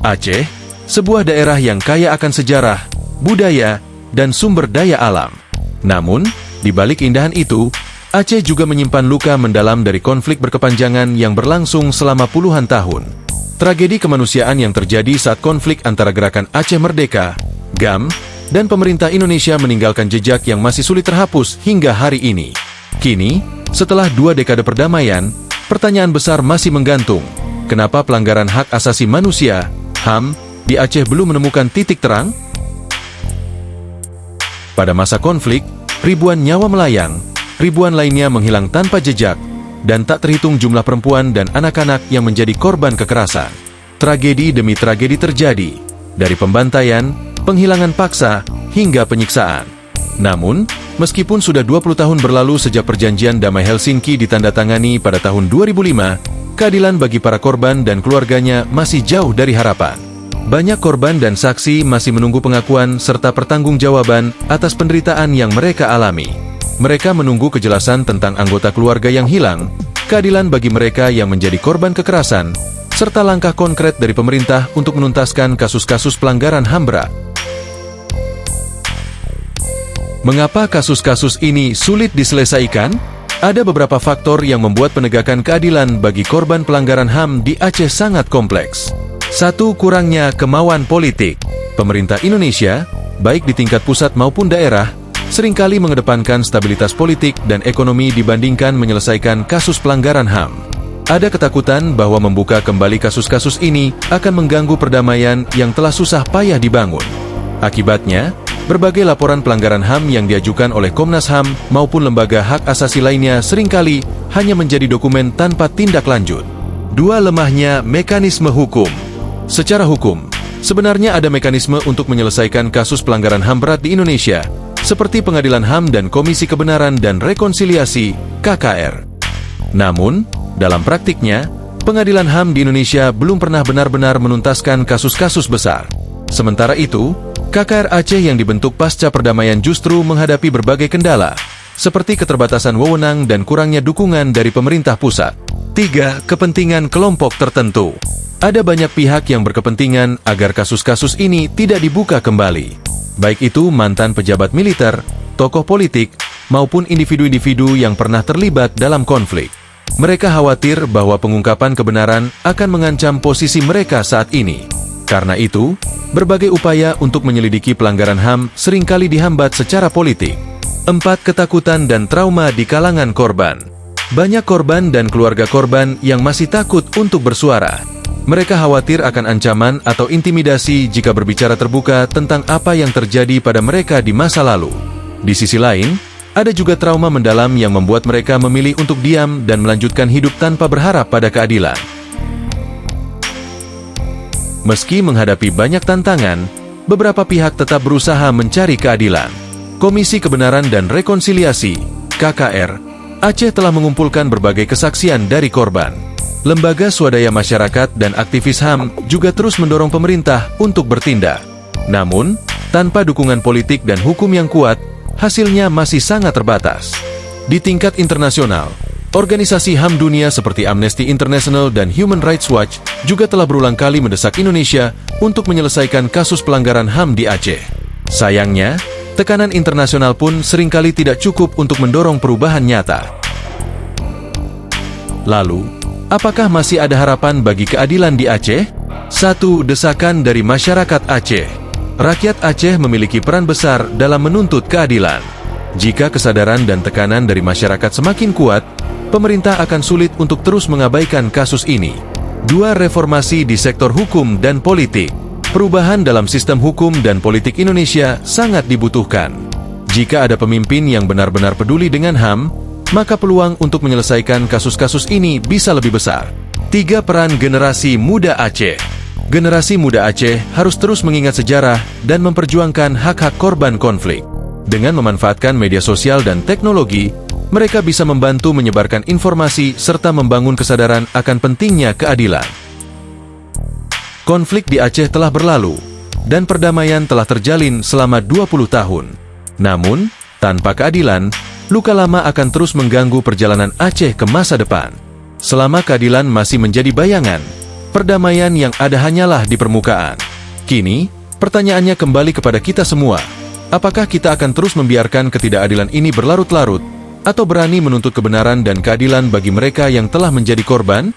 Aceh, sebuah daerah yang kaya akan sejarah, budaya, dan sumber daya alam. Namun, di balik keindahan itu, Aceh juga menyimpan luka mendalam dari konflik berkepanjangan yang berlangsung selama puluhan tahun. Tragedi kemanusiaan yang terjadi saat konflik antara Gerakan Aceh Merdeka, GAM, dan pemerintah Indonesia meninggalkan jejak yang masih sulit terhapus hingga hari ini. Kini, setelah 2 dekade perdamaian, pertanyaan besar masih menggantung. Kenapa pelanggaran hak asasi manusia, HAM, di Aceh belum menemukan titik terang? Pada masa konflik, ribuan nyawa melayang, ribuan lainnya menghilang tanpa jejak, dan tak terhitung jumlah perempuan dan anak-anak yang menjadi korban kekerasan. Tragedi demi tragedi terjadi, dari pembantaian, penghilangan paksa, hingga penyiksaan. Namun, meskipun sudah 20 tahun berlalu sejak perjanjian damai Helsinki ditandatangani pada tahun 2005, keadilan bagi para korban dan keluarganya masih jauh dari harapan. Banyak korban dan saksi masih menunggu pengakuan serta pertanggungjawaban atas penderitaan yang mereka alami. Mereka menunggu kejelasan tentang anggota keluarga yang hilang, keadilan bagi mereka yang menjadi korban kekerasan, serta langkah konkret dari pemerintah untuk menuntaskan kasus-kasus pelanggaran HAM berat. Mengapa kasus-kasus ini sulit diselesaikan? Ada beberapa faktor yang membuat penegakan keadilan bagi korban pelanggaran HAM di Aceh sangat kompleks. 1. Kurangnya kemauan politik. Pemerintah Indonesia, baik di tingkat pusat maupun daerah, seringkali mengedepankan stabilitas politik dan ekonomi dibandingkan menyelesaikan kasus pelanggaran HAM. Ada ketakutan bahwa membuka kembali kasus-kasus ini akan mengganggu perdamaian yang telah susah payah dibangun. Akibatnya, berbagai laporan pelanggaran HAM yang diajukan oleh Komnas HAM maupun lembaga hak asasi lainnya seringkali hanya menjadi dokumen tanpa tindak lanjut. 2. Lemahnya mekanisme hukum. Secara hukum, sebenarnya ada mekanisme untuk menyelesaikan kasus pelanggaran HAM berat di Indonesia, seperti Pengadilan HAM dan Komisi Kebenaran dan Rekonsiliasi, KKR. Namun, dalam praktiknya, Pengadilan HAM di Indonesia belum pernah benar-benar menuntaskan kasus-kasus besar. Sementara itu, KKR Aceh yang dibentuk pasca perdamaian justru menghadapi berbagai kendala, seperti keterbatasan wewenang dan kurangnya dukungan dari pemerintah pusat. 3. Kepentingan kelompok tertentu. Ada banyak pihak yang berkepentingan agar kasus-kasus ini tidak dibuka kembali. Baik itu mantan pejabat militer, tokoh politik, maupun individu-individu yang pernah terlibat dalam konflik. Mereka khawatir bahwa pengungkapan kebenaran akan mengancam posisi mereka saat ini. Karena itu, berbagai upaya untuk menyelidiki pelanggaran HAM seringkali dihambat secara politik. 4. Ketakutan dan trauma di kalangan korban. Banyak korban dan keluarga korban yang masih takut untuk bersuara. Mereka khawatir akan ancaman atau intimidasi jika berbicara terbuka tentang apa yang terjadi pada mereka di masa lalu. Di sisi lain, ada juga trauma mendalam yang membuat mereka memilih untuk diam dan melanjutkan hidup tanpa berharap pada keadilan. Meski menghadapi banyak tantangan, beberapa pihak tetap berusaha mencari keadilan. Komisi Kebenaran dan Rekonsiliasi, KKR, Aceh telah mengumpulkan berbagai kesaksian dari korban. Lembaga swadaya masyarakat dan aktivis HAM juga terus mendorong pemerintah untuk bertindak. Namun, tanpa dukungan politik dan hukum yang kuat, hasilnya masih sangat terbatas. Di tingkat internasional, organisasi HAM dunia seperti Amnesty International dan Human Rights Watch juga telah berulang kali mendesak Indonesia untuk menyelesaikan kasus pelanggaran HAM di Aceh. Sayangnya, tekanan internasional pun seringkali tidak cukup untuk mendorong perubahan nyata. Lalu, apakah masih ada harapan bagi keadilan di Aceh? 1. Desakan dari masyarakat Aceh. Rakyat Aceh memiliki peran besar dalam menuntut keadilan. Jika kesadaran dan tekanan dari masyarakat semakin kuat, pemerintah akan sulit untuk terus mengabaikan kasus ini. 2. Reformasi di sektor hukum dan politik. Perubahan dalam sistem hukum dan politik Indonesia sangat dibutuhkan. Jika ada pemimpin yang benar-benar peduli dengan HAM, maka peluang untuk menyelesaikan kasus-kasus ini bisa lebih besar. 3. Peran generasi muda Aceh. Generasi muda Aceh harus terus mengingat sejarah dan memperjuangkan hak-hak korban konflik. Dengan memanfaatkan media sosial dan teknologi, mereka bisa membantu menyebarkan informasi serta membangun kesadaran akan pentingnya keadilan. Konflik di Aceh telah berlalu, dan perdamaian telah terjalin selama 20 tahun. Namun, tanpa keadilan, luka lama akan terus mengganggu perjalanan Aceh ke masa depan. Selama keadilan masih menjadi bayangan, Perdamaian yang ada hanyalah di permukaan. Kini, pertanyaannya kembali kepada kita semua. Apakah kita akan terus membiarkan ketidakadilan ini berlarut-larut, atau berani menuntut kebenaran dan keadilan bagi mereka yang telah menjadi korban?